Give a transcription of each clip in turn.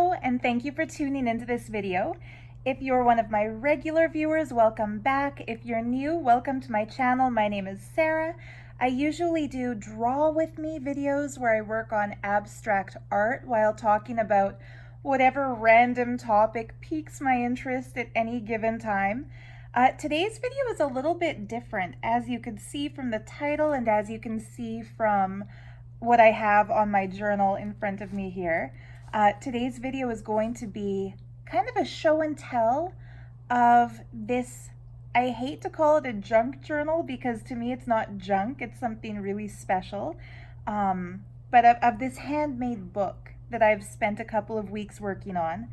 Hello, and thank you for tuning into this video. If you're one of my regular viewers, welcome back. If you're new, welcome to my channel. My name is Sarah. I usually do draw with me videos where I work on abstract art while talking about whatever random topic piques my interest at any given time. Today's video is a little bit different, as you can see from the title and as you can see from what I have on my journal in front of me here. Today's video is going to be kind of a show and tell of this. I hate to call it a junk journal because to me it's not junk, it's something really special. But of this handmade book that I've spent a couple of weeks working on.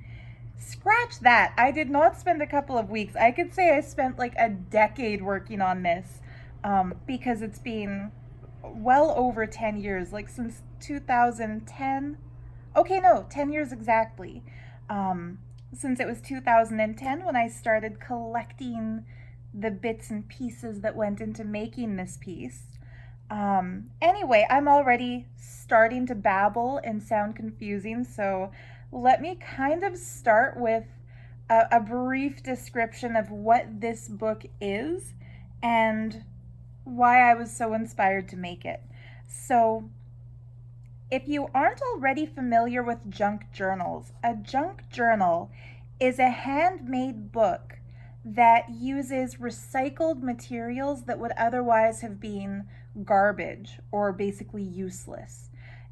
Scratch that, I did not spend a couple of weeks. I could say I spent like a decade working on this because it's been well over 10 years, like since 2010. Okay, no, 10 years exactly. Since it was 2010 when I started collecting the bits and pieces that went into making this piece. Anyway, I'm already starting to babble and sound confusing, so let me kind of start with a brief description of what this book is and why I was so inspired to make it. So, if you aren't already familiar with junk journals, a junk journal is a handmade book that uses recycled materials that would otherwise have been garbage or basically useless.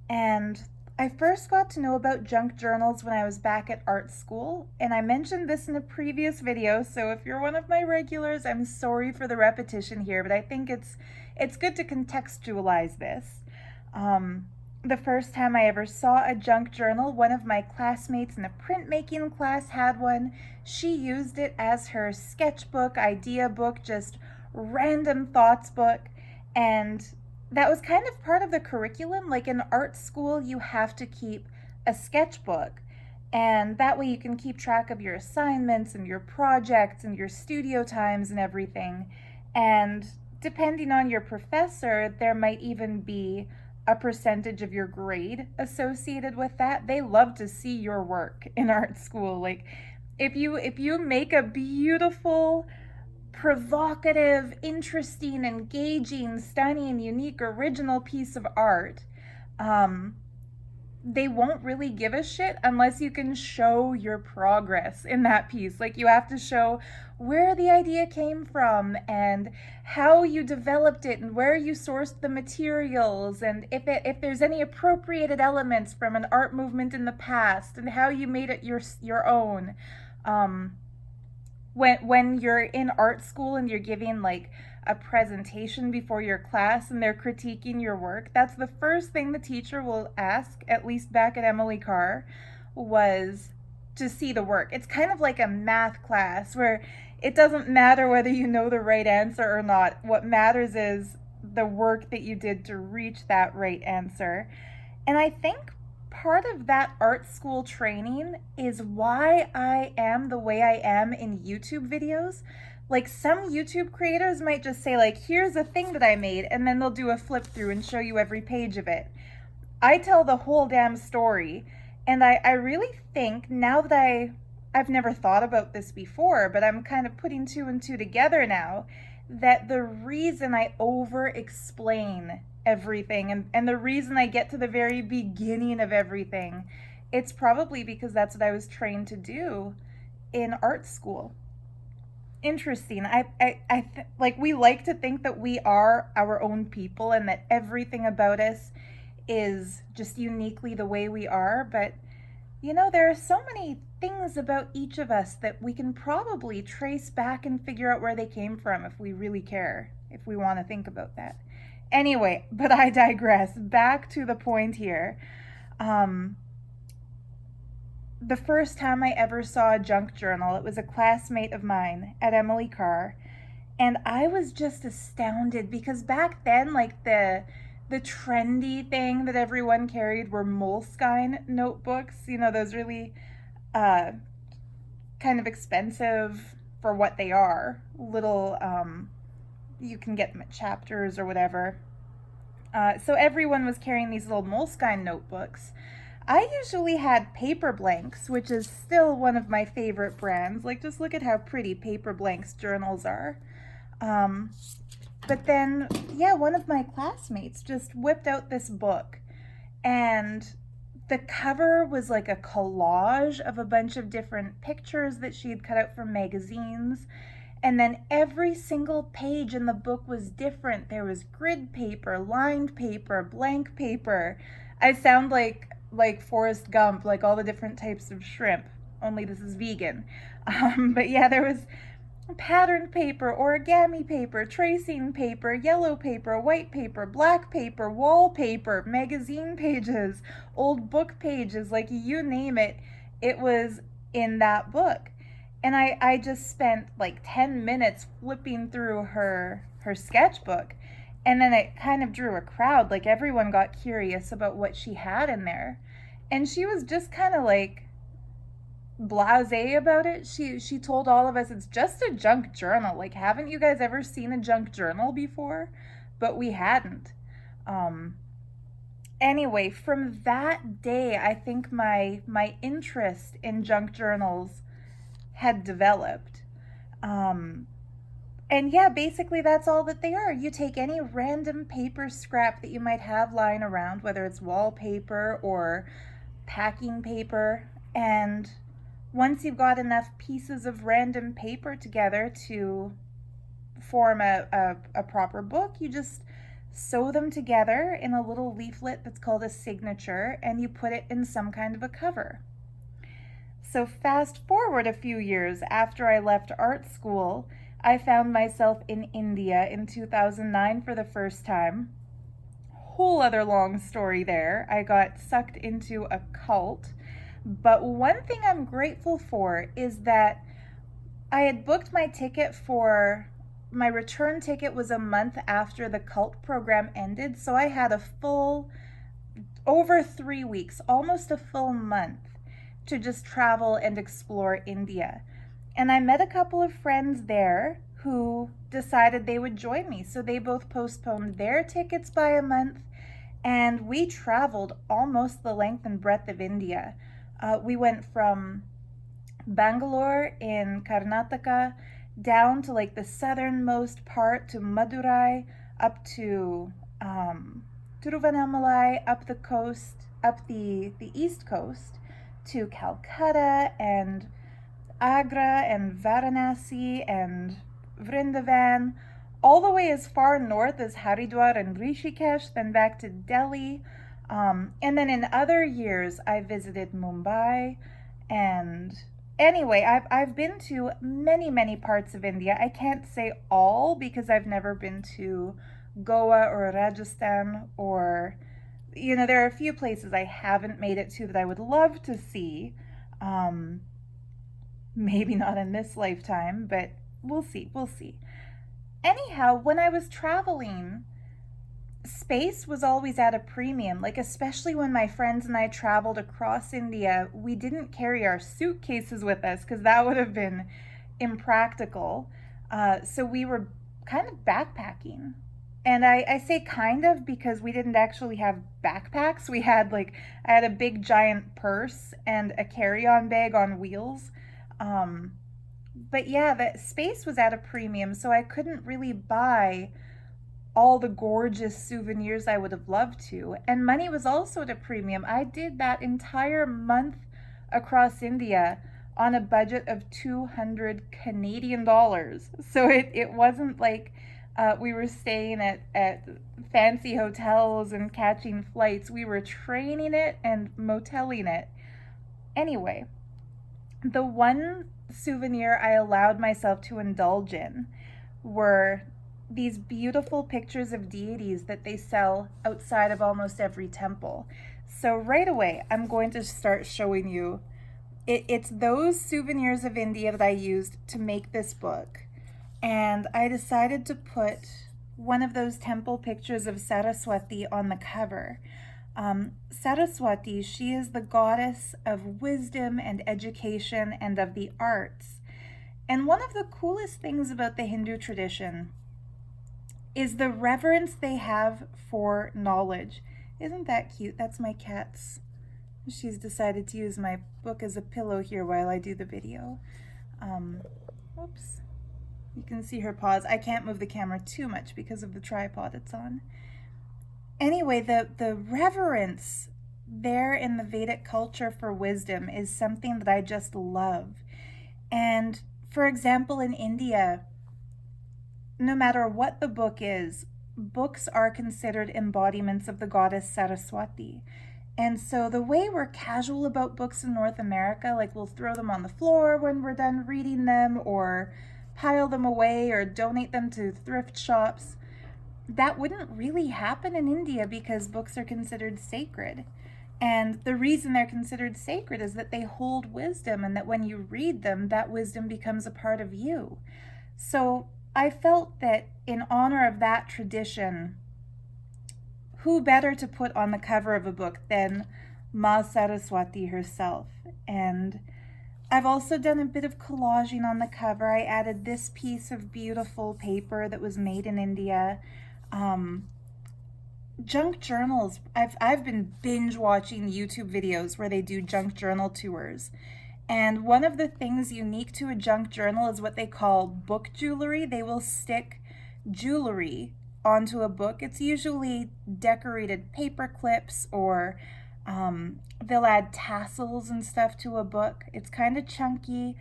And I first got to know about junk journals when I was back at art school, and I mentioned this in a previous video, so if you're one of my regulars, I'm sorry for the repetition here, but I think it's good to contextualize this. The first time I ever saw a junk journal, one of my classmates in a printmaking class had one. She used it as her sketchbook, idea book, just random thoughts book, and that was kind of part of the curriculum. Like in art school, you have to keep a sketchbook, and that way you can keep track of your assignments and your projects and your studio times and everything. And depending on your professor, there might even be a percentage of your grade associated with that. They love to see your work in art school. Like if you make a beautiful, provocative, interesting, engaging, stunning, unique, original piece of art, they won't really give a shit unless you can show your progress in that piece. Like you have to show where the idea came from and how you developed it and where you sourced the materials and if there's any appropriated elements from an art movement in the past and how you made it your own. When you're in art school and you're giving like a presentation before your class and they're critiquing your work, that's the first thing the teacher will ask, at least back at Emily Carr, was to see the work. It's kind of like a math class where it doesn't matter whether you know the right answer or not. What matters is the work that you did to reach that right answer. And I think part of that art school training is why I am the way I am in YouTube videos. Like some YouTube creators might just say like, here's a thing that I made, and then they'll do a flip through and show you every page of it. I tell the whole damn story, and I really think now that I've never thought about this before, but I'm kind of putting two and two together now, that the reason I over explain everything and the reason I get to the very beginning of everything, it's probably because that's what I was trained to do in art school. Interesting. Like we like to think that we are our own people and that everything about us is just uniquely the way we are, but you know, there are so many things about each of us that we can probably trace back and figure out where they came from if we really care, if we want to think about that. Anyway, but I digress. Back to the point here. The first time I ever saw a junk journal, it was a classmate of mine at Emily Carr, and I was just astounded because back then, like the trendy thing that everyone carried were Moleskine notebooks, you know, those really kind of expensive for what they are, little, you can get them at Chapters or whatever. So everyone was carrying these little Moleskine notebooks. I usually had paper blanks, which is still one of my favorite brands. Like, just look at how pretty paper blanks journals are. Um, but then, yeah, one of my classmates just whipped out this book, and the cover was like a collage of a bunch of different pictures that she had cut out from magazines. And then every single page in the book was different. There was grid paper, lined paper, blank paper. I sound like Forrest Gump, like all the different types of shrimp, only this is vegan. But yeah, there was patterned paper, origami paper, tracing paper, yellow paper, white paper, black paper, wallpaper, magazine pages, old book pages, like you name it, it was in that book. And I just spent like 10 minutes flipping through her sketchbook. And then it kind of drew a crowd. Like everyone got curious about what she had in there. And she was just kind of like blasé about it. She told all of us it's just a junk journal. Like, haven't you guys ever seen a junk journal before? But we hadn't. Um, anyway, from that day, I think my interest in junk journals had developed. Um, and yeah, basically that's all that they are. You take any random paper scrap that you might have lying around, whether it's wallpaper or packing paper, and once you've got enough pieces of random paper together to form a proper book, you just sew them together in a little leaflet that's called a signature, and you put it in some kind of a cover. So fast forward a few years after I left art school, I found myself in India in 2009 for the first time. Whole other long story there. I got sucked into a cult. But one thing I'm grateful for is that I had booked my ticket for my return ticket was a month after the cult program ended. So I had a full, over 3 weeks, almost a full month to just travel and explore India. And I met a couple of friends there who decided they would join me. So they both postponed their tickets by a month, and we traveled almost the length and breadth of India. We went from Bangalore in Karnataka down to like the southernmost part to Madurai, up to Tiruvannamalai, up the coast, up the east coast to Calcutta and Agra and Varanasi and Vrindavan, all the way as far north as Haridwar and Rishikesh, then back to Delhi. And then in other years, I visited Mumbai. And anyway, I've been to many parts of India. I can't say all because I've never been to Goa or Rajasthan, or, you know, there are a few places I haven't made it to that I would love to see. Maybe not in this lifetime, but we'll see. Anyhow, when I was traveling, space was always at a premium. Like, especially when my friends and I traveled across India, we didn't carry our suitcases with us because that would have been impractical. So we were kind of backpacking. And I say kind of because we didn't actually have backpacks. We had I had a big giant purse and a carry-on bag on wheels. But yeah, the space was at a premium, so I couldn't really buy all the gorgeous souvenirs I would have loved to. And money was also at a premium. I did that entire month across India on a budget of 200 Canadian dollars. So it wasn't like we were staying at fancy hotels and catching flights. We were training it and moteling it. Anyway, the one souvenir I allowed myself to indulge in were these beautiful pictures of deities that they sell outside of almost every temple. So right away, I'm going to start showing you. It's those souvenirs of India that I used to make this book. And I decided to put one of those temple pictures of Saraswati on the cover. Saraswati, she is the goddess of wisdom and education and of the arts. And one of the coolest things about the Hindu tradition is the reverence they have for knowledge. Isn't that cute? That's my cat's She's decided to use my book as a pillow here while I do the video. Oops. You can see her paws. I can't move the camera too much because of the tripod it's on. Anyway, the reverence there in the Vedic culture for wisdom is something that I just love. And for example, in India, no matter what the book is, books are considered embodiments of the goddess Saraswati. And so the way we're casual about books in North America, like we'll throw them on the floor when we're done reading them, or pile them away, or donate them to thrift shops, that wouldn't really happen in India because books are considered sacred. And the reason they're considered sacred is that they hold wisdom, and that when you read them, that wisdom becomes a part of you. So I felt that in honor of that tradition, who better to put on the cover of a book than Ma Saraswati herself? And I've also done a bit of collaging on the cover. I added this piece of beautiful paper that was made in India. Junk journals. I've been binge watching YouTube videos where they do junk journal tours. And one of the things unique to a junk journal is what they call book jewelry. They will stick jewelry onto a book. It's usually decorated paper clips, or they'll add tassels and stuff to a book. It's kind of chunky.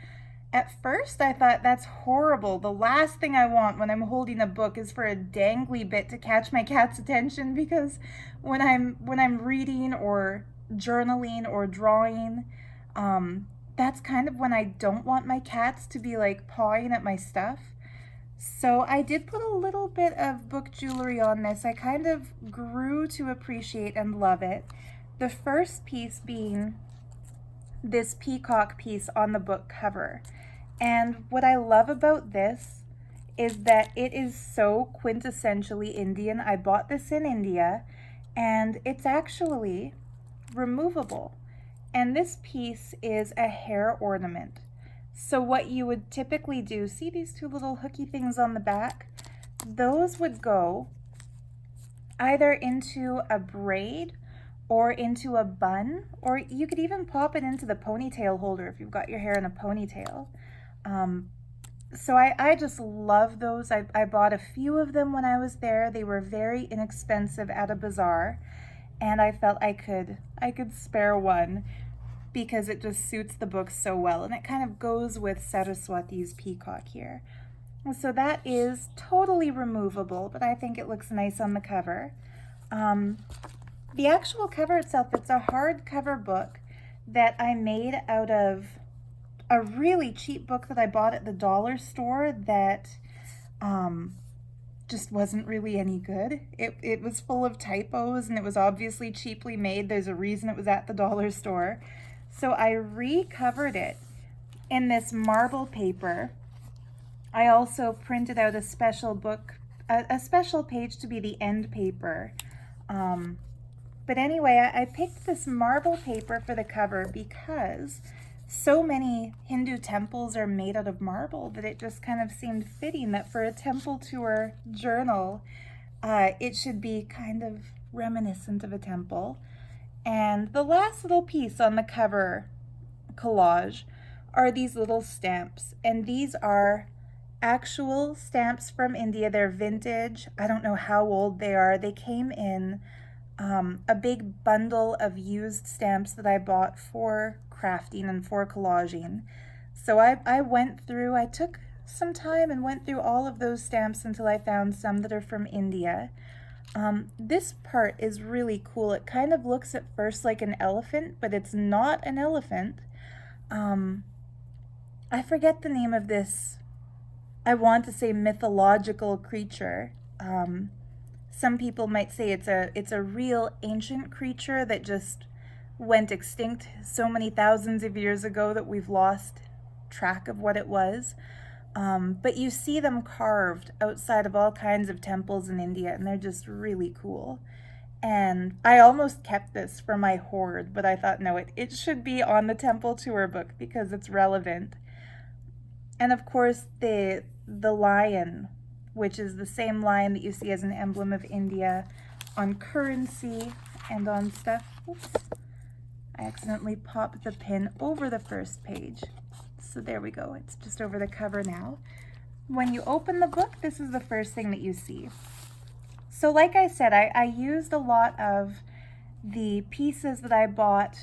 At first I thought, that's horrible. The last thing I want when I'm holding a book is for a dangly bit to catch my cat's attention, because when I'm reading or journaling or drawing, that's kind of when I don't want my cats to be like pawing at my stuff. So I did put a little bit of book jewelry on this. I kind of grew to appreciate and love it. The first piece being this peacock piece on the book cover. And what I love about this is that it is so quintessentially Indian. I bought this in India, and it's actually removable. And this piece is a hair ornament. So what you would typically do, see these two little hooky things on the back? Those would go either into a braid or into a bun, or you could even pop it into the ponytail holder if you've got your hair in a ponytail. So I just love those. I bought a few of them when I was there. They were very inexpensive at a bazaar, and I felt I could spare one because it just suits the book so well, and it kind of goes with Saraswati's peacock here. So that is totally removable, but I think it looks nice on the cover. The actual cover itself, it's a hardcover book that I made out of a really cheap book that I bought at the dollar store that just wasn't really any good. It was full of typos, and it was obviously cheaply made. There's a reason it was at the dollar store. So I recovered it in this marble paper. I also printed out a special book, a special page to be the end paper. But anyway, I picked this marble paper for the cover because so many Hindu temples are made out of marble that it just kind of seemed fitting that for a temple tour journal, it should be kind of reminiscent of a temple. And the last little piece on the cover collage are these little stamps. And these are actual stamps from India. They're vintage. I don't know how old they are. They came in a big bundle of used stamps that I bought for crafting and for collaging. So I went through, I took some time and went through all of those stamps until I found some that are from India. This part is really cool. It kind of looks at first like an elephant, but it's not an elephant. I forget the name of this, I want to say mythological creature. Some people might say it's a real ancient creature that just went extinct so many thousands of years ago that we've lost track of what it was. But you see them carved outside of all kinds of temples in India, and they're just really cool. And I almost kept this for my hoard, but I thought, no, it should be on the temple tour book because it's relevant. And of course, the lion, which is the same lion that you see as an emblem of India on currency and on stuff. Oops. I accidentally popped the pin over the first page. So there we go, it's just over the cover now. When you open the book, this is the first thing that you see. So like I said, I used a lot of the pieces that I bought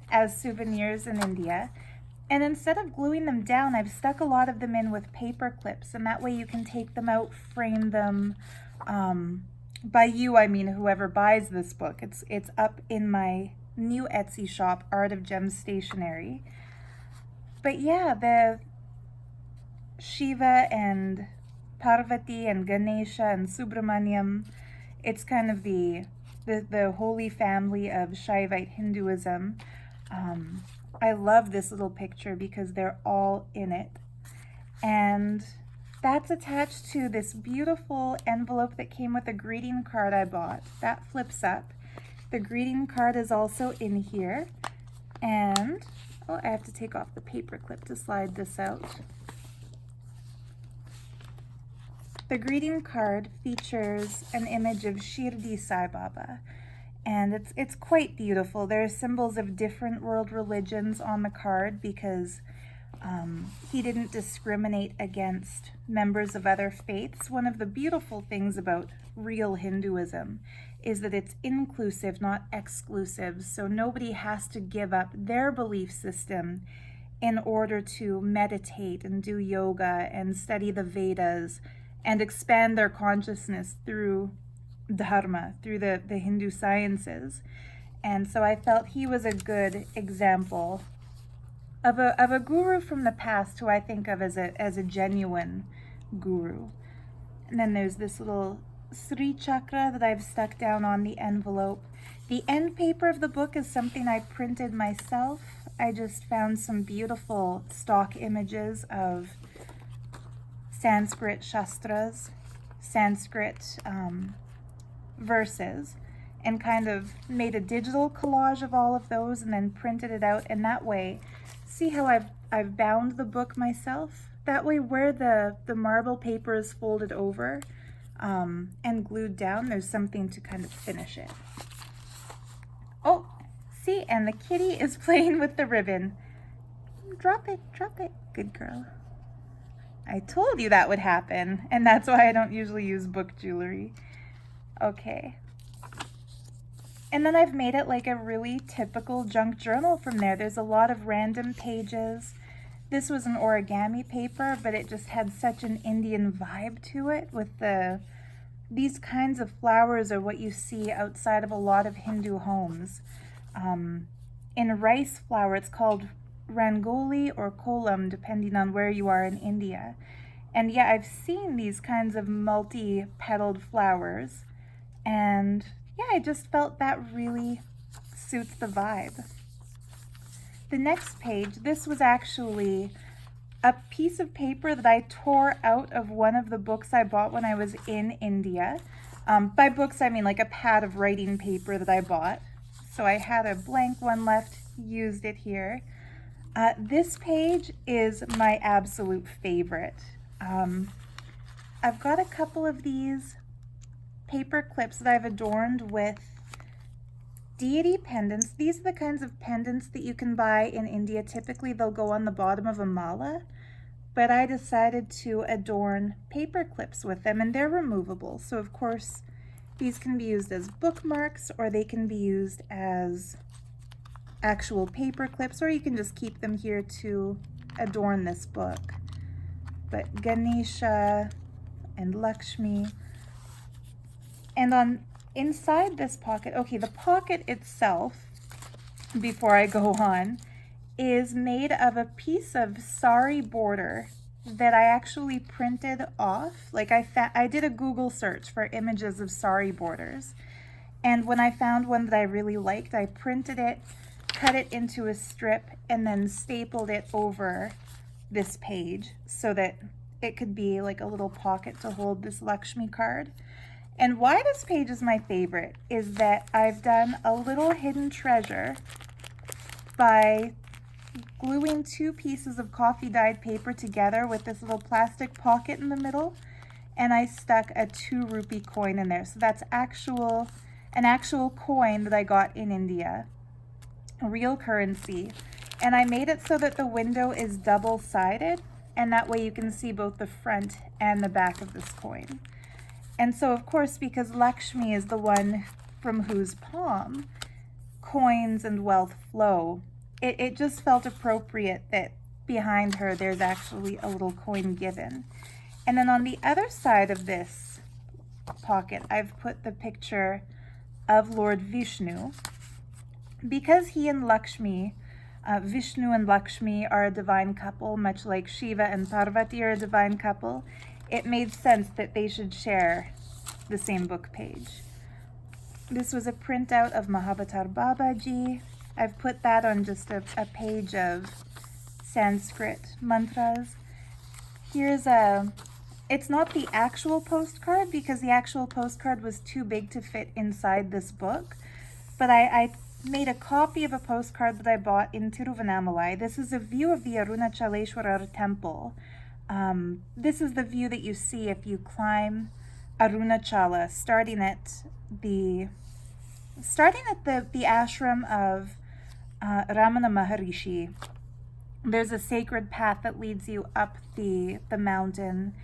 as souvenirs in India. And instead of gluing them down, I've stuck a lot of them in with paper clips, and that way you can take them out, frame them. By you, I mean whoever buys this book. It's up in my new Etsy shop, Art of Gems Stationery. But yeah, the Shiva and Parvati and Ganesha and Subramaniam, it's kind of the holy family of Shaivite Hinduism. I love this little picture because they're all in it. And that's attached to this beautiful envelope that came with a greeting card I bought. That flips up. The greeting card is also in here. And, oh, I have to take off the paper clip to slide this out. The greeting card features an image of Shirdi Sai Baba, and it's quite beautiful. There are symbols of different world religions on the card because he didn't discriminate against members of other faiths. One of the beautiful things about real Hinduism is that it's inclusive, not exclusive, so nobody has to give up their belief system in order to meditate and do yoga and study the Vedas and expand their consciousness through dharma, through the Hindu sciences. And so I felt he was a good example of a guru from the past who I think of as a genuine guru. And then there's this little Sri Chakra that I've stuck down on the envelope. The end paper of the book is something I printed myself. I just found some beautiful stock images of Sanskrit Shastras, Sanskrit verses, and kind of made a digital collage of all of those and then printed it out. And that way, see how I've bound the book myself? That way where the marble paper is folded over and glued down, there's something to kind of finish it. Oh, see, and the kitty is playing with the ribbon. Drop it, good girl. I told you that would happen, and that's why I don't usually use book jewelry. Okay. And then I've made it like a really typical junk journal from there. There's a lot of random pages. This was an origami paper, but it just had such an Indian vibe to it with these kinds of flowers are what you see outside of a lot of Hindu homes. In rice flour, it's called rangoli or kolam, depending on where you are in India. And yeah, I've seen these kinds of multi-petaled flowers, and yeah, I just felt that really suits the vibe. The next page, this was actually a piece of paper that I tore out of one of the books I bought when I was in India. By books, I mean like a pad of writing paper that I bought. So I had a blank one left, used it here. This page is my absolute favorite. I've got a couple of these paper clips that I've adorned with deity pendants. These are the kinds of pendants that you can buy in India. Typically they'll go on the bottom of a mala, but I decided to adorn paper clips with them, and they're removable. So of course these can be used as bookmarks, or they can be used as actual paper clips, or you can just keep them here to adorn this book. But Ganesha and Lakshmi. And on inside this pocket, okay, the pocket itself, before I go on, is made of a piece of sari border that I actually printed off. Like I did a Google search for images of sari borders, and when I found one that I really liked, I printed it, cut it into a strip, and then stapled it over this page so that it could be like a little pocket to hold this Lakshmi card. And why this page is my favorite is that I've done a little hidden treasure by gluing two pieces of coffee dyed paper together with this little plastic pocket in the middle, and I stuck a 2 rupee coin in there. So that's an actual coin that I got in India. real currency. And I made it so that the window is double-sided, and that way you can see both the front and the back of this coin. And so, of course, because Lakshmi is the one from whose palm coins and wealth flow, it just felt appropriate that behind her there's actually a little coin given. And then on the other side of this pocket, I've put the picture of Lord Vishnu. Because he and Lakshmi, Vishnu and Lakshmi are a divine couple, much like Shiva and Parvati are a divine couple, it made sense that they should share the same book page. This was a printout of Mahavatar Babaji. I've put that on just a page of Sanskrit mantras. Here's it's not the actual postcard because the actual postcard was too big to fit inside this book, but I made a copy of a postcard that I bought in Tiruvannamalai. This is a view of the Arunachaleshwara temple. This is the view that you see if you climb Arunachala, starting at the ashram of Ramana Maharishi. There's a sacred path that leads you up the mountain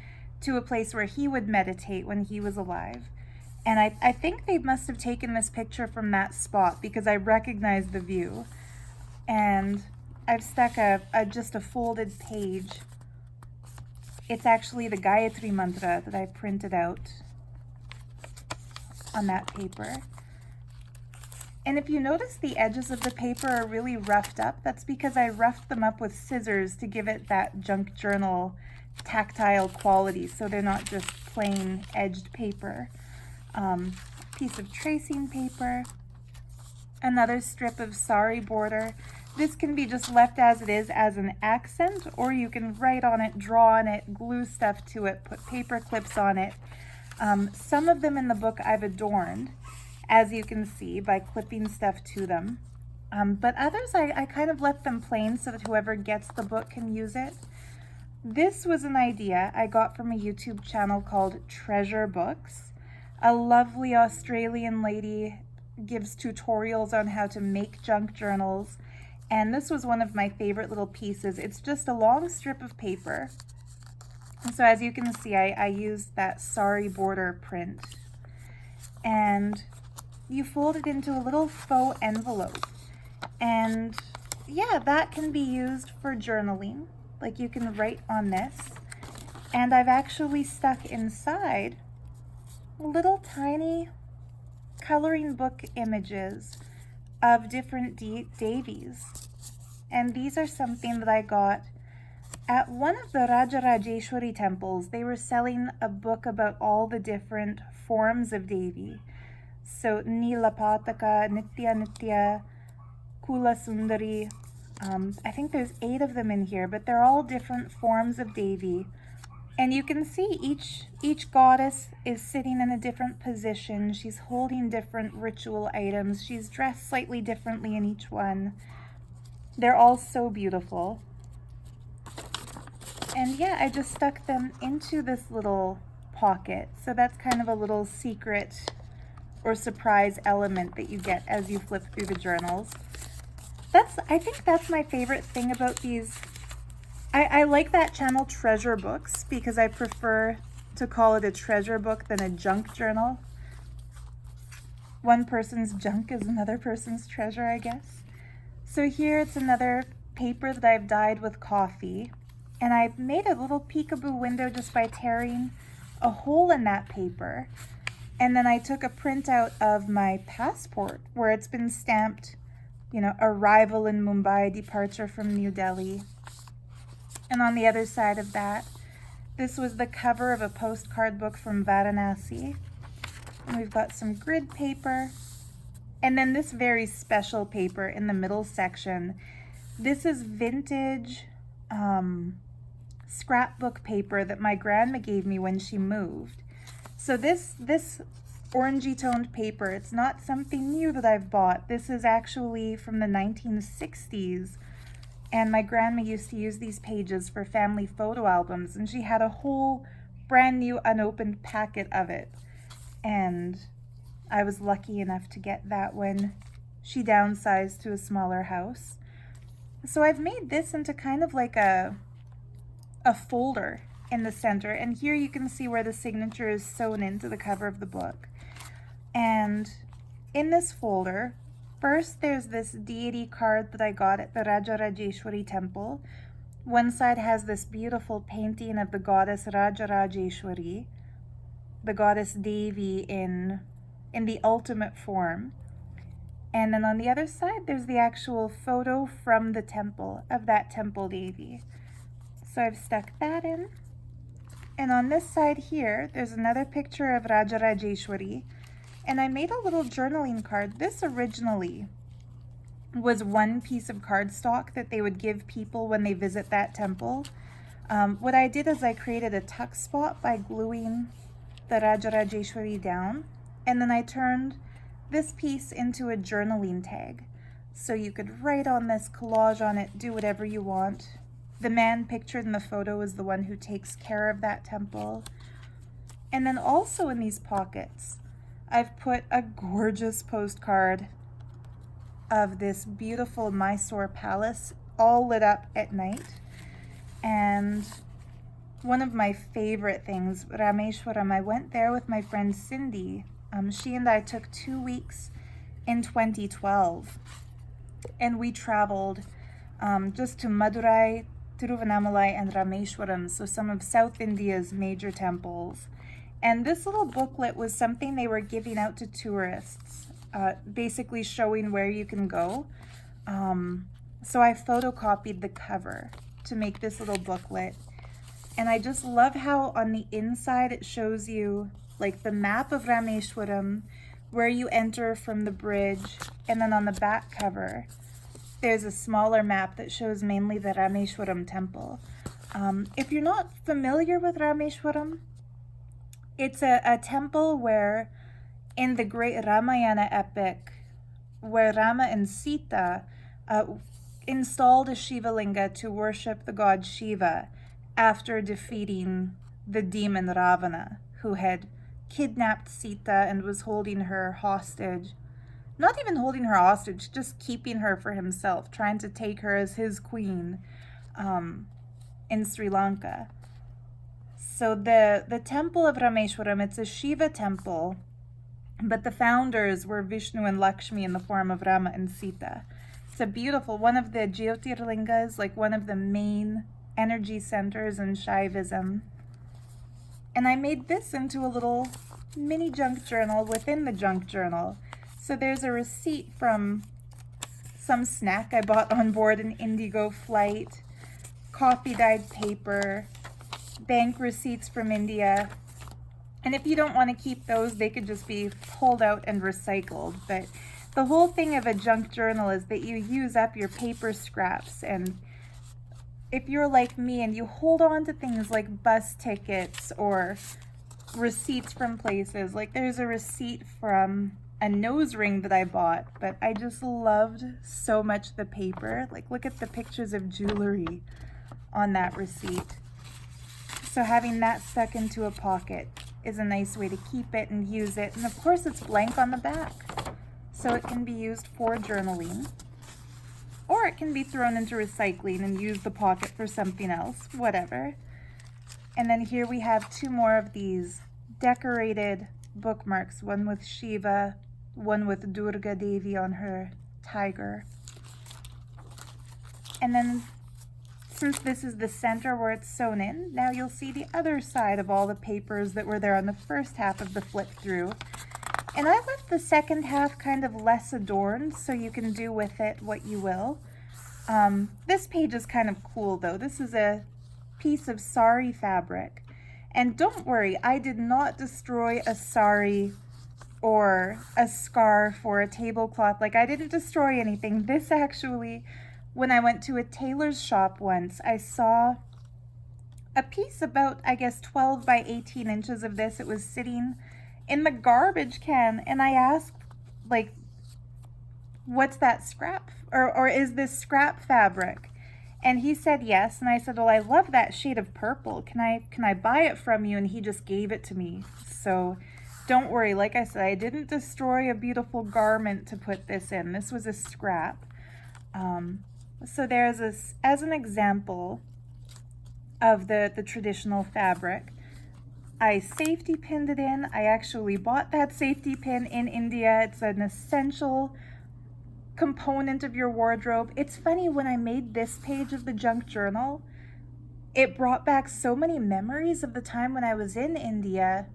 to a place where he would meditate when he was alive. And I think they must have taken this picture from that spot because I recognize the view. And I've stuck just a folded page. It's actually the Gayatri mantra that I printed out on that paper. And if you notice, the edges of the paper are really roughed up. That's because I roughed them up with scissors to give it that junk journal tactile quality, so they're not just plain edged paper. Piece of tracing paper, another strip of sari border. This can be just left as it is as an accent, or you can write on it, draw on it, glue stuff to it, put paper clips on it. Some of them in the book I've adorned, as you can see, by clipping stuff to them. But others I kind of left them plain so that whoever gets the book can use it. This was an idea I got from a YouTube channel called Treasure Books. A lovely Australian lady gives tutorials on how to make junk journals, and this was one of my favorite little pieces. It's just a long strip of paper. And so as you can see, I used that sari border print. And you fold it into a little faux envelope. And yeah, that can be used for journaling. Like you can write on this. And I've actually stuck inside little tiny coloring book images of different Devis. And these are something that I got at one of the Rajarajeshwari temples. They were selling a book about all the different forms of Devi. So Nilapataka, Nitya Nitya, Kula Sundari. I think there's 8 of them in here, but they're all different forms of Devi. And you can see each goddess is sitting in a different position. She's holding different ritual items. She's dressed slightly differently in each one. They're all so beautiful. And yeah, I just stuck them into this little pocket. So that's kind of a little secret or surprise element that you get as you flip through the journals. I think that's my favorite thing about these. I like that channel Treasure Books because I prefer to call it a treasure book than a junk journal. One person's junk is another person's treasure, I guess. So here it's another paper that I've dyed with coffee. And I've made a little peekaboo window just by tearing a hole in that paper. And then I took a printout of my passport where it's been stamped, you know, arrival in Mumbai, departure from New Delhi. And on the other side of that, this was the cover of a postcard book from Varanasi. And we've got some grid paper. And then this very special paper in the middle section. This is vintage scrapbook paper that my grandma gave me when she moved. So this orangey toned paper, it's not something new that I've bought. This is actually from the 1960s. And my grandma used to use these pages for family photo albums, and she had a whole brand new unopened packet of it. And I was lucky enough to get that when she downsized to a smaller house. So I've made this into kind of like a folder in the center, and here you can see where the signature is sewn into the cover of the book. And in this folder, first there's this deity card that I got at the Rajarajeshwari temple. One side has this beautiful painting of the goddess Rajarajeshwari, the goddess Devi in the ultimate form. And then on the other side, there's the actual photo from the temple of that temple Devi. So I've stuck that in. And on this side here, there's another picture of Rajarajeshwari. And I made a little journaling card. This originally was one piece of cardstock that they would give people when they visit that temple. What I did is I created a tuck spot by gluing the Rajarajeshwari down. And then I turned this piece into a journaling tag. So you could write on this, collage on it, do whatever you want. The man pictured in the photo is the one who takes care of that temple. And then also in these pockets, I've put a gorgeous postcard of this beautiful Mysore palace, all lit up at night. And one of my favorite things, Rameshwaram, I went there with my friend Cindy. She and I took 2 weeks in 2012, and we traveled just to Madurai, Tiruvannamalai, and Rameshwaram, so some of South India's major temples. And this little booklet was something they were giving out to tourists, basically showing where you can go. So I photocopied the cover to make this little booklet. And I just love how on the inside it shows you like the map of Rameshwaram, where you enter from the bridge, and then on the back cover, there's a smaller map that shows mainly the Rameshwaram temple. If you're not familiar with Rameshwaram, it's a temple where, in the great Ramayana epic, where Rama and Sita installed a Shiva linga to worship the god Shiva after defeating the demon Ravana, who had kidnapped Sita and was holding her hostage. Not even holding her hostage, just keeping her for himself, trying to take her as his queen in Sri Lanka. So the temple of Rameshwaram, it's a Shiva temple, but the founders were Vishnu and Lakshmi in the form of Rama and Sita. It's a beautiful, one of the Jyotirlingas, like one of the main energy centers in Shaivism. And I made this into a little mini junk journal within the junk journal. So there's a receipt from some snack I bought on board an Indigo flight, coffee dyed paper, bank receipts from India. And if you don't want to keep those, they could just be pulled out and recycled. But the whole thing of a junk journal is that you use up your paper scraps. And if you're like me and you hold on to things like bus tickets or receipts from places, like there's a receipt from a nose ring that I bought, but I just loved so much the paper. Like, look at the pictures of jewelry on that receipt. So having that stuck into a pocket is a nice way to keep it and use it. And of course it's blank on the back, so it can be used for journaling, or it can be thrown into recycling and use the pocket for something else, whatever. And then here we have 2 more of these decorated bookmarks, one with Shiva, one with Durga Devi on her tiger. And then since this is the center where it's sewn in, now you'll see the other side of all the papers that were there on the first half of the flip through. And I left the second half kind of less adorned, so you can do with it what you will. This page is kind of cool though. This is a piece of sari fabric. And don't worry, I did not destroy a sari or a scarf or a tablecloth. Like, I didn't destroy anything. This actually, when I went to a tailor's shop once, I saw a piece about, I guess, 12 by 18 inches of this. It was sitting in the garbage can, and I asked, like, what's that, scrap? Or is this scrap fabric? And he said yes, and I said, well, I love that shade of purple. Can I buy it from you? And he just gave it to me. So Don't worry, like I said, I didn't destroy a beautiful garment to put this in. This was a scrap. So there's this, as an example of the traditional fabric, I safety pinned it in. I actually bought that safety pin in India. It's an essential component of your wardrobe. It's funny, when I made this page of the junk journal, it brought back so many memories of the time when I was in India.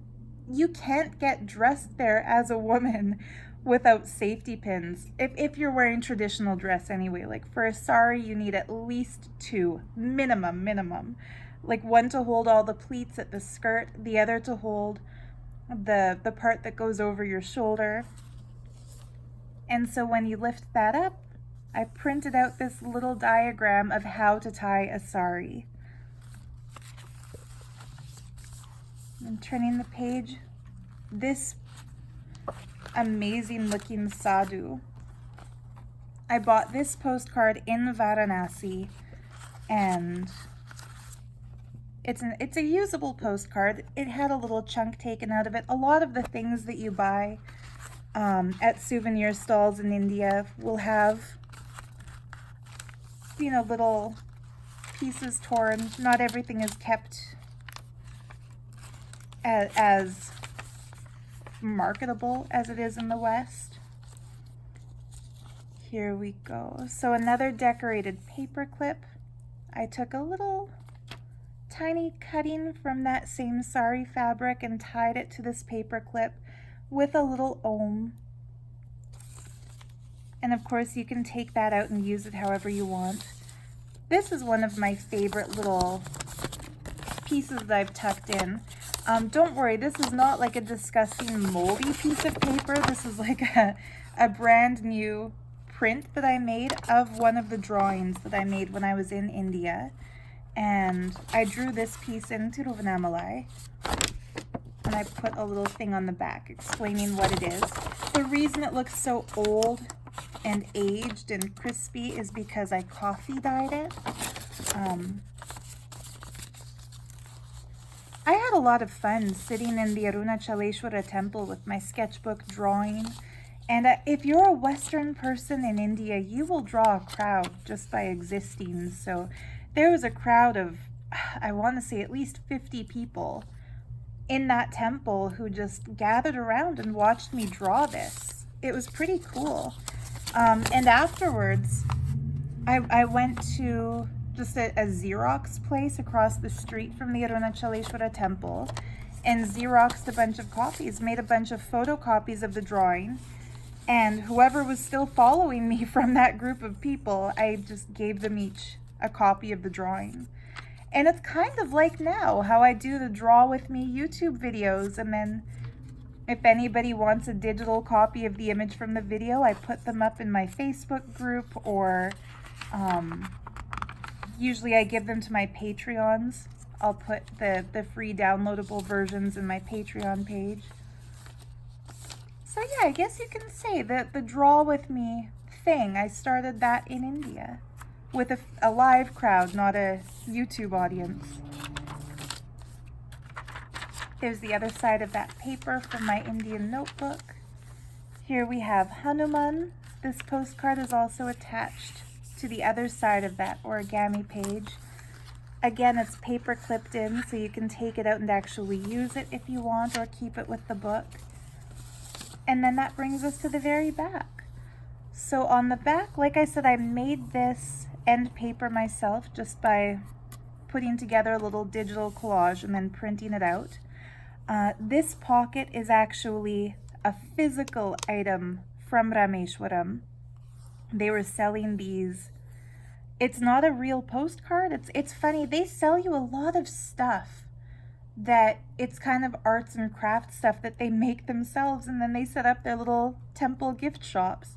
You can't get dressed there as a woman without safety pins. If you're wearing traditional dress anyway, like for a sari, you need at least 2, minimum. Like one to hold all the pleats at the skirt, the other to hold the part that goes over your shoulder. And so when you lift that up, I printed out this little diagram of how to tie a sari. I'm turning the page. This amazing looking sadhu. I bought this postcard in Varanasi, and it's a usable postcard. It had a little chunk taken out of it. A lot of the things that you buy at souvenir stalls in India will have, you know, little pieces torn. Not everything is kept as marketable as it is in the West. Here we go. So another decorated paper clip. I took a little tiny cutting from that same sari fabric and tied it to this paper clip with a little om. And of course you can take that out and use it however you want. This is one of my favorite little pieces that I've tucked in. Don't worry, this is not like a disgusting moldy piece of paper. This is like a brand new print that I made of one of the drawings that I made when I was in India. And I drew this piece in Tiruvannamalai. And I put a little thing on the back explaining what it is. The reason it looks so old and aged and crispy is because I coffee dyed it. I had a lot of fun sitting in the Arunachaleshwara temple with my sketchbook drawing. And if you're a Western person in India, you will draw a crowd just by existing. So there was a crowd of, I want to say at least 50 people in that temple who just gathered around and watched me draw this. It was pretty cool. And afterwards, I went to just a Xerox place across the street from the Arunachaleshwara temple and Xeroxed a bunch of copies, made a bunch of photocopies of the drawing. And whoever was still following me from that group of people, I just gave them each a copy of the drawing. And it's kind of like now how I do the Draw With Me YouTube videos, and then if anybody wants a digital copy of the image from the video, I put them up in my Facebook group, or usually I give them to my Patreons. I'll put the free downloadable versions in my Patreon page. So yeah, I guess you can say that the Draw With Me thing, I started that in India with a live crowd, not a YouTube audience. There's the other side of that paper from my Indian notebook. Here we have Hanuman. This postcard is also attached to the other side of that origami page. Again, it's paper clipped in, so you can take it out and actually use it if you want, or keep it with the book. And then that brings us to the very back. So on the back, like I said, I made this end paper myself just by putting together a little digital collage and then printing it out. This pocket is actually a physical item from Rameshwaram. They were selling these. It's not a real postcard. It's funny. They sell you a lot of stuff that it's kind of arts and crafts stuff that they make themselves, and then they set up their little temple gift shops.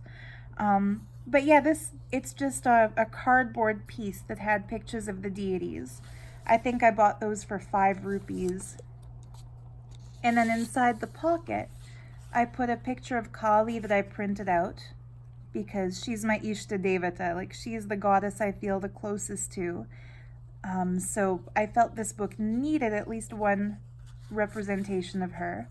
But yeah, it's just a cardboard piece that had pictures of the deities. I think I bought those for 5 rupees. And then inside the pocket, I put a picture of Kali that I printed out, because she's my Ishta Devata, like she's the goddess I feel the closest to. So I felt this book needed at least one representation of her.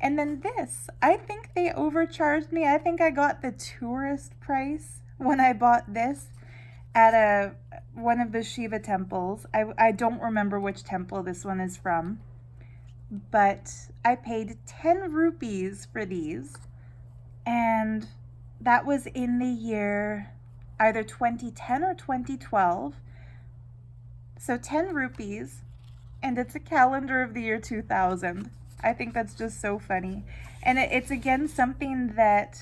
And then this, I think they overcharged me. I think I got the tourist price when I bought this at one of the Shiva temples. I don't remember which temple this one is from, but I paid 10 rupees for these, and that was in the year either 2010 or 2012. So 10 rupees, and it's a calendar of the year 2000. I think that's just so funny. And it's again something that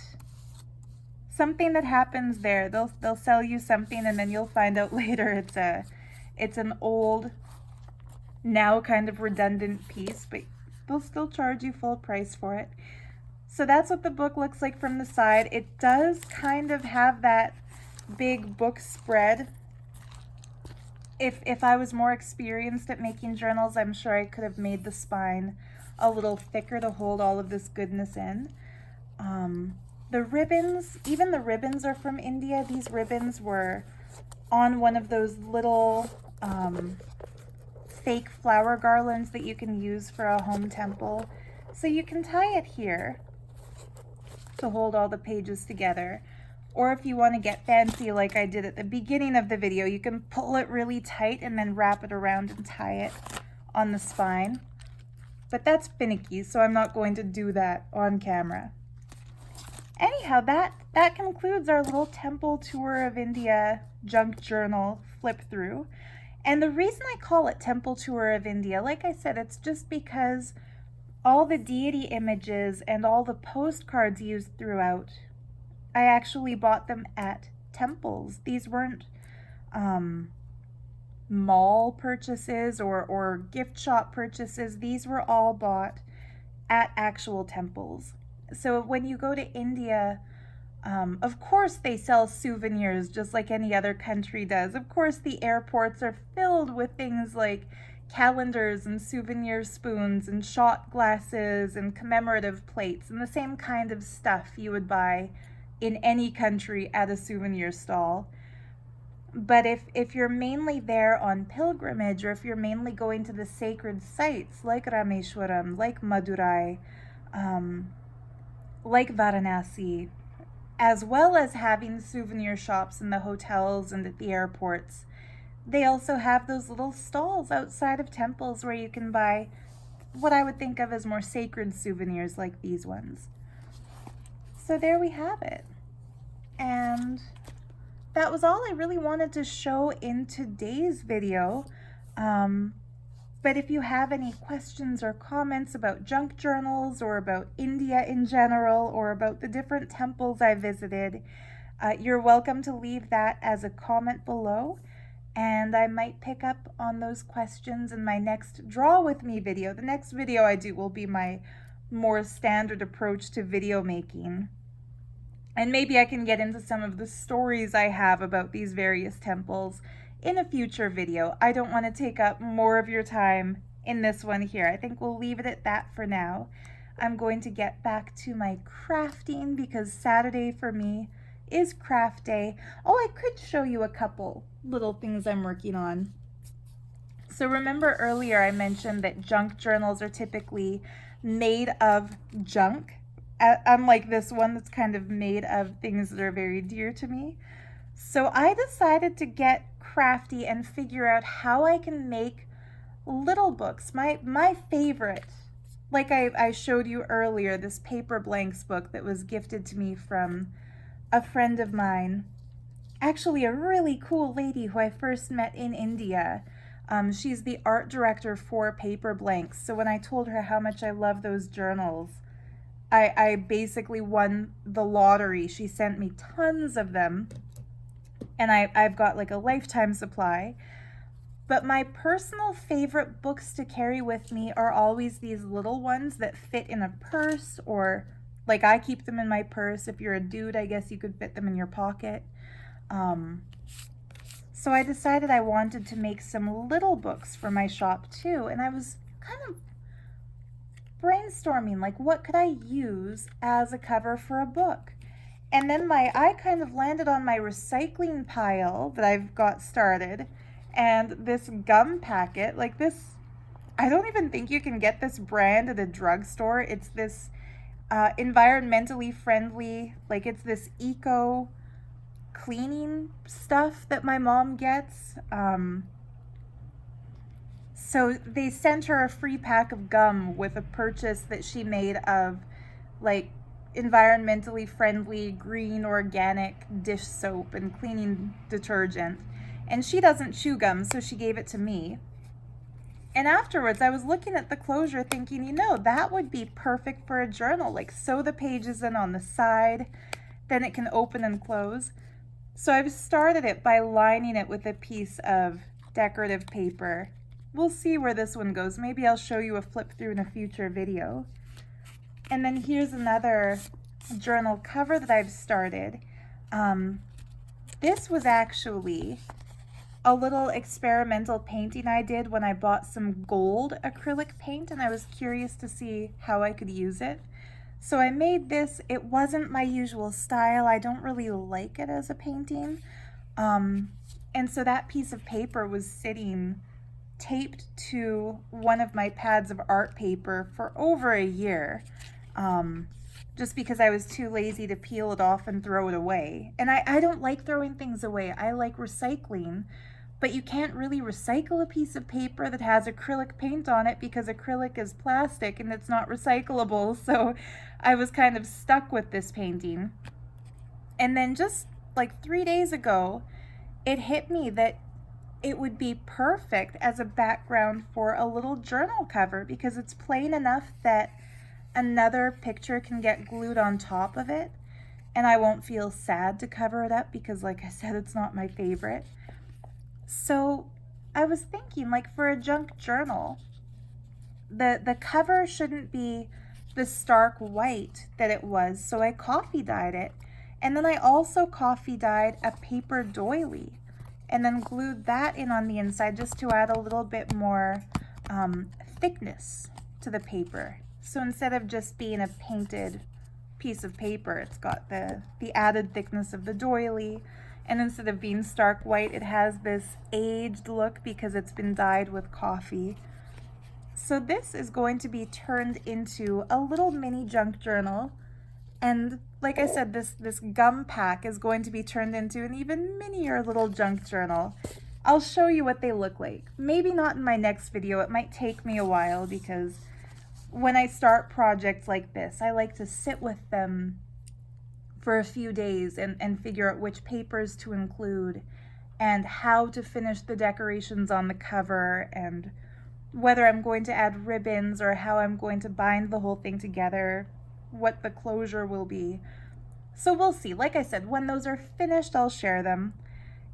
happens there. They'll sell you something, and then you'll find out later it's an old, now kind of redundant piece, but they'll still charge you full price for it. So that's what the book looks like from the side. It does kind of have that big book spread. If I was more experienced at making journals, I'm sure I could have made the spine a little thicker to hold all of this goodness in. The ribbons, even the ribbons are from India. These ribbons were on one of those little fake flower garlands that you can use for a home temple. So you can tie it here to hold all the pages together. Or if you want to get fancy like I did at the beginning of the video, you can pull it really tight and then wrap it around and tie it on the spine. But that's finicky, so I'm not going to do that on camera. Anyhow, that concludes our little temple tour of India junk journal flip through. And the reason I call it Temple Tour of India, like I said, it's just because all the deity images and all the postcards used throughout, I actually bought them at temples. These weren't mall purchases or gift shop purchases. These were all bought at actual temples. So when you go to India, of course they sell souvenirs just like any other country does. Of course the airports are filled with things like calendars and souvenir spoons and shot glasses and commemorative plates and the same kind of stuff you would buy in any country at a souvenir stall. But if you're mainly there on pilgrimage, or if you're mainly going to the sacred sites like Rameshwaram, like Madurai, like Varanasi, as well as having souvenir shops in the hotels and at the airports, they also have those little stalls outside of temples where you can buy what I would think of as more sacred souvenirs like these ones. So there we have it. And that was all I really wanted to show in today's video. But if you have any questions or comments about junk journals or about India in general or about the different temples I visited, you're welcome to leave that as a comment below. And I might pick up on those questions in my next Draw With Me video. The next video I do will be my more standard approach to video making. And maybe I can get into some of the stories I have about these various temples in a future video. I don't want to take up more of your time in this one here. I think we'll leave it at that for now. I'm going to get back to my crafting because Saturday for me is craft day. Oh, I could show you a couple little things I'm working on. So remember earlier I mentioned that junk journals are typically made of junk, unlike this one that's kind of made of things that are very dear to me. So I decided to get crafty and figure out how I can make little books. My favorite, like I showed you earlier, this paper blanks book that was gifted to me from a friend of mine, actually a really cool lady who I first met in India. She's the art director for Paper Blanks. So when I told her how much I love those journals, I basically won the lottery. She sent me tons of them, and I've got like a lifetime supply. But my personal favorite books to carry with me are always these little ones that fit in a purse, or like I keep them in my purse. If you're a dude, I guess you could fit them in your pocket. So I decided I wanted to make some little books for my shop too, and I was kind of brainstorming, like, what could I use as a cover for a book? And then my eye kind of landed on my recycling pile that I've got started, and this gum packet. Like, this I don't even think you can get this brand at a drugstore. It's this environmentally friendly, like it's this eco cleaning stuff that my mom gets. So they sent her a free pack of gum with a purchase that she made of like environmentally friendly green organic dish soap and cleaning detergent. And she doesn't chew gum, so she gave it to me. And afterwards, I was looking at the closure thinking, you know, that would be perfect for a journal. Like, sew the pages in on the side, then it can open and close. So I've started it by lining it with a piece of decorative paper. We'll see where this one goes. Maybe I'll show you a flip through in a future video. And then here's another journal cover that I've started. This was actually a little experimental painting I did when I bought some gold acrylic paint, and I was curious to see how I could use it. So I made this. It wasn't my usual style. I don't really like it as a painting. And so that piece of paper was sitting taped to one of my pads of art paper for over a year, just because I was too lazy to peel it off and throw it away. And I don't like throwing things away. I like recycling, but you can't really recycle a piece of paper that has acrylic paint on it because acrylic is plastic and it's not recyclable. So I was kind of stuck with this painting. And then just like 3 days ago, it hit me that it would be perfect as a background for a little journal cover because it's plain enough that another picture can get glued on top of it and I won't feel sad to cover it up because, like I said, it's not my favorite. So I was thinking, like, for a junk journal, the cover shouldn't be the stark white that it was, so I coffee dyed it. And then I also coffee dyed a paper doily and then glued that in on the inside just to add a little bit more thickness to the paper. So instead of just being a painted piece of paper, it's got the added thickness of the doily. And instead of being stark white, it has this aged look because it's been dyed with coffee. So this is going to be turned into a little mini junk journal. And like I said, this gum pack is going to be turned into an even minier little junk journal. I'll show you what they look like. Maybe not in my next video. It might take me a while because when I start projects like this, I like to sit with them for a few days and figure out which papers to include and how to finish the decorations on the cover and whether I'm going to add ribbons or how I'm going to bind the whole thing together, what the closure will be. So we'll see. Like I said, when those are finished, I'll share them.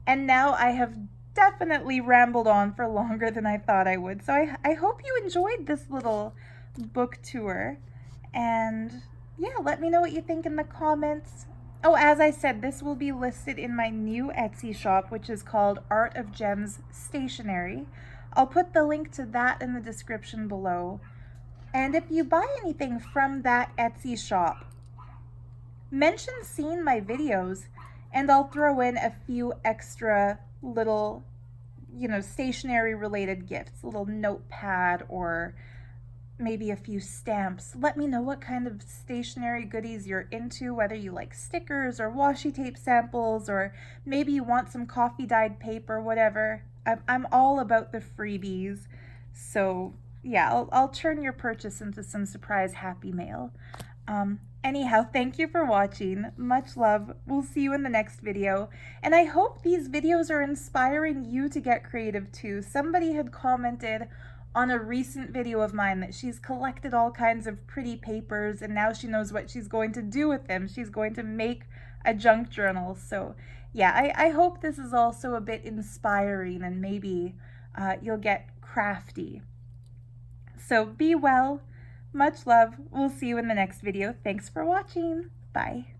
And now I have definitely rambled on for longer than I thought I would. So I hope you enjoyed this little book tour. And yeah, let me know what you think in the comments. Oh, as I said, this will be listed in my new Etsy shop, which is called Art of Gems Stationery. I'll put the link to that in the description below. And if you buy anything from that Etsy shop, mention seeing my videos and I'll throw in a few extra little, stationery related gifts, a little notepad or maybe a few stamps. Let me know what kind of stationery goodies you're into, whether you like stickers or washi tape samples, or maybe you want some coffee dyed paper, whatever. I'm all about the freebies. So yeah, I'll turn your purchase into some surprise happy mail. Anyhow, thank you for watching. Much love. We'll see you in the next video. And I hope these videos are inspiring you to get creative too. Somebody had commented on a recent video of mine that she's collected all kinds of pretty papers and now she knows what she's going to do with them. She's going to make a junk journal. So yeah, I hope this is also a bit inspiring and maybe you'll get crafty. So be well. Much love. We'll see you in the next video. Thanks for watching. Bye.